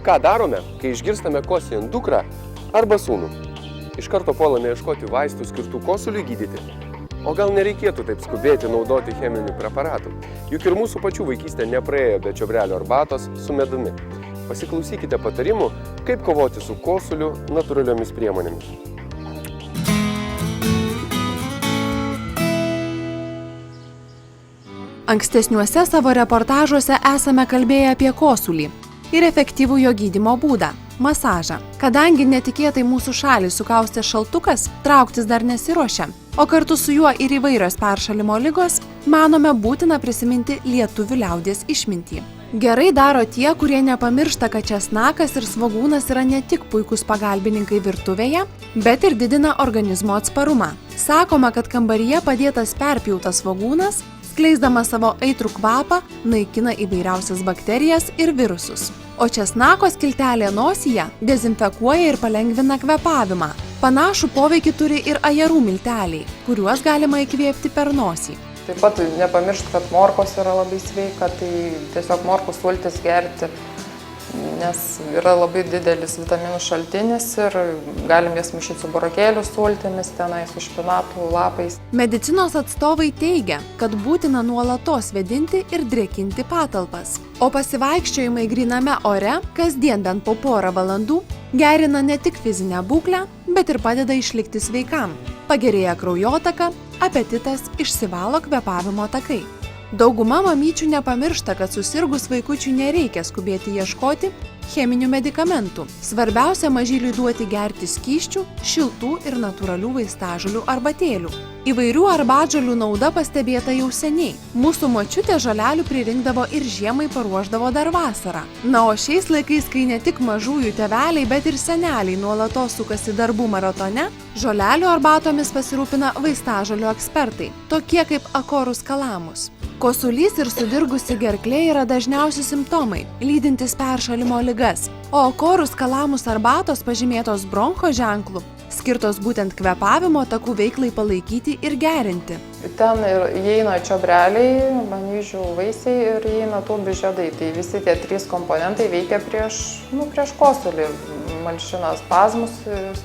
Ką darome, kai išgirstame kosėjant dukrą arba sūnų? Iš karto puolame ieškoti vaistų skirtų kosuliui gydyti. O gal nereikėtų taip skubėti naudoti cheminių preparatų? Juk ir mūsų pačių vaikystė nepraėjo be čiobrelio arbatos su medumi. Pasiklausykite patarimų, kaip kovoti su kosuliu natūraliomis priemonėmis. Ankstesniuose savo reportažuose esame kalbėję apie kosulį ir efektyvų jo gydymo būdą – masažą. Kadangi netikėtai mūsų šalį sukaustė šaltukas, trauktis dar nesiruošia, o kartu su juo ir įvairios peršalimo ligos, manome būtina prisiminti lietuvių liaudies išmintį. Gerai daro tie, kurie nepamiršta, kad česnakas ir svogūnas yra ne tik puikūs pagalbininkai virtuvėje, bet ir didina organizmo atsparumą. Sakoma, kad kambaryje padėtas perpjautas svogūnas, skleisdamas savo aitrų kvapą, naikina įvairiausias bakterijas ir virusus. O česnako skiltelė nosyje dezinfekuoja ir palengvina kvėpavimą. Panašų poveikį turi ir ajerų milteliai, kuriuos galima įkvėpti per nosį. Taip pat nepamiršti, kad morkos yra labai sveika, tai tiesiog morkų sultis gerti, nes yra labai didelis vitaminų šaltinis ir galim jas maišyti su burokėlių sultimis, tenai su špinatų lapais. Medicinos atstovai teigia, kad būtina nuolatos vėdinti ir drėkinti patalpas. O pasivaikščiojimai gryname ore, kasdien bent po porą valandų, gerina ne tik fizinę būklę, bet ir padeda išlikti sveikam. Pagerėja kraujotaka, apetitas, išsivalo kvėpavimo takai. Dauguma mamyčių nepamiršta, kad susirgus vaikučiui nereikia skubėti ieškoti cheminių medikamentų. Svarbiausia mažyliui duoti gerti skysčių, šiltų ir natūralių vaistažolių arbatėlių. Įvairių arbatžolių nauda pastebėta jau seniai. Mūsų močiutė žolelių pririnkdavo ir žiemai paruošdavo dar vasarą. Na, o šiais laikais, kai ne tik mažųjų tėveliai, bet ir seneliai nuolatos sukasi darbų maratone, žolelių arbatomis pasirūpina vaistažolių ekspertai, tokie kaip Acorus calamus. Kosulys ir sudirgusi gerklė yra dažniausi simptomai, lydintys peršalimo ligas, o Acorus calamus arbatos pažymėtos broncho ženklu, skirtos būtent kvėpavimo takų veiklai palaikyti ir gerinti. Ten įeina čiobreliai, anyžių vaisiai ir įeina tūbių žiedai. Tai visi tie trys komponentai veikia prieš kosulį. Malšina spazmus,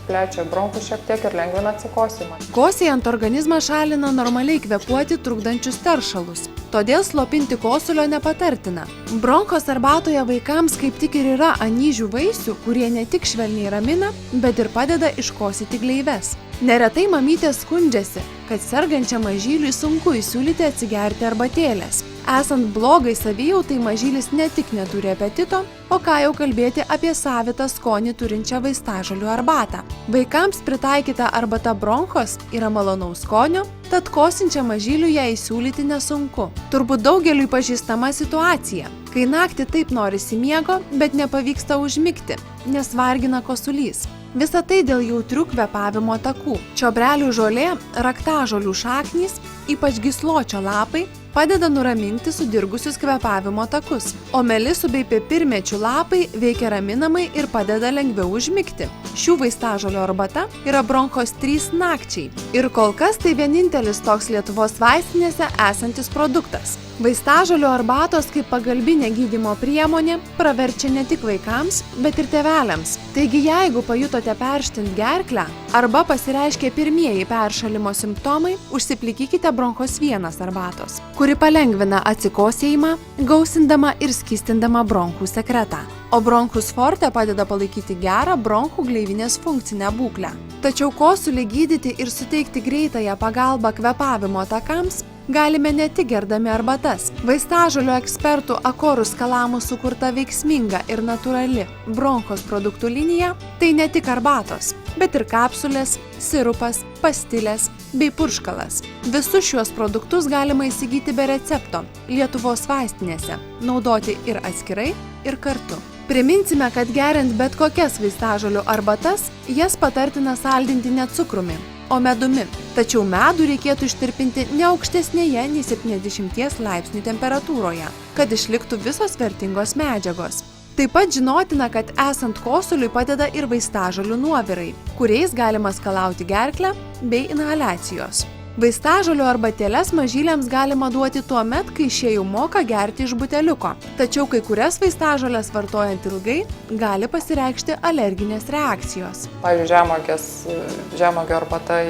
plečia bronchus šiek tiek ir lengvina atsikosėjimą. Kosėjant organizmą šalina normaliai kvėpuoti trukdančius teršalus. Todėl slopinti kosulio nepatartina. Bronchos arbatoje vaikams kaip tik ir yra anyžių vaisių, kurie ne tik švelniai ramina, bet ir padeda iškosyti gleives. Neretai mamytės skundžiasi, kad sergančiam mažyliui sunku įsiūlyti atsigerti arbatėlės. Esant blogai savijautai, mažylis ne tik neturi apetito, o ką jau kalbėti apie savitą skonį turinčią vaistažolių arbatą. Vaikams pritaikyta arbata bronchos yra malonaus skonio, tad kosinčiam mažyliui ją įsiūlyti nesunku. Turbūt daugeliui pažįstama situacija, kai naktį taip norisi miego, bet nepavyksta užmigti, nes vargina kosulys. Visa tai dėl jautrių kvėpavimo takų. Čiobrelių žolė, raktažolių šaknys, ypač gysločio lapai, padeda nuraminti sudirgusius kvėpavimo takus, o melisų bei pipirmėčių lapai veikia raminamai ir padeda lengviau užmigti. Šių vaistažolių arbata yra bronchos 3 nakčiai ir kol kas tai vienintelis toks Lietuvos vaistinėse esantis produktas. Vaistažolių arbatos kaip pagalbinė gydymo priemonė praverčia ne tik vaikams, bet ir tėveliams. Taigi jeigu pajutote perštint gerklę arba pasireiškė pirmieji peršalimo simptomai, užsiplikykite bronchos 1 arbatos, kuri palengvina atsikosėjimą, gausindama ir skystindama bronchų sekretą. O bronchus forte padeda palaikyti gerą bronchų gleivinės funkcinę būklę. Tačiau kosulį gydyti ir suteikti greitąją pagalbą kvėpavimo takams galime ne tik gerdami arbatas. Vaistažolių ekspertų Acorus calamus sukurta veiksminga ir natūrali bronchos produktų linija tai ne tik arbatos, bet ir kapsulės, sirupas, pastilės bei purškalas. Visus šiuos produktus galima įsigyti be recepto Lietuvos vaistinėse, naudoti ir atskirai, ir kartu. Priminsime, kad geriant bet kokias vaistažolių arbatas, jas patartina saldinti ne cukrumi, o medumi. Tačiau medų reikėtų ištirpinti ne aukštesnėje nei 70 laipsnių temperatūroje, kad išliktų visos vertingos medžiagos. Taip pat žinotina, kad esant kosuliui padeda ir vaistažolių nuovirai, kuriais galima skalauti gerklę bei inhaliacijos. Vaistažolių arbatėles mažyliams galima duoti tuo met, kai šie jau moka gerti iš buteliuko. Tačiau kai kurias vaistažoles vartojant ilgai, gali pasireikšti alerginės reakcijos. Pavyzdžiui, žemuogių arbata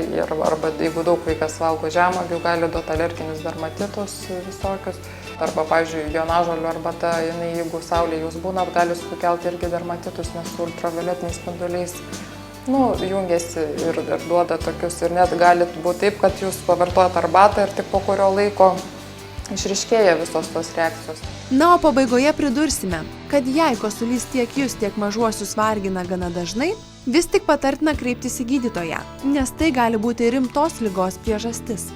arba jeigu daug vaikas valgo žemuogių, gali duoti alerginius dermatitus visokius. Arba, pavyzdžiui, jonažolių arbata, jeigu saulė jūs būna, gali sukelti irgi dermatitus, nes su ultravioletiniais spinduliais jungiasi ir duoda tokius. Ir net gali būti taip, kad jūs pavartojat arbatą ir tik po kurio laiko išryškėja visos tos reakcijos. Na, o pabaigoje pridursime, kad jei kosulys tiek jūs, tiek mažuosius vargina gana dažnai, vis tik patartina kreiptis į gydytoją, nes tai gali būti rimtos ligos priežastis.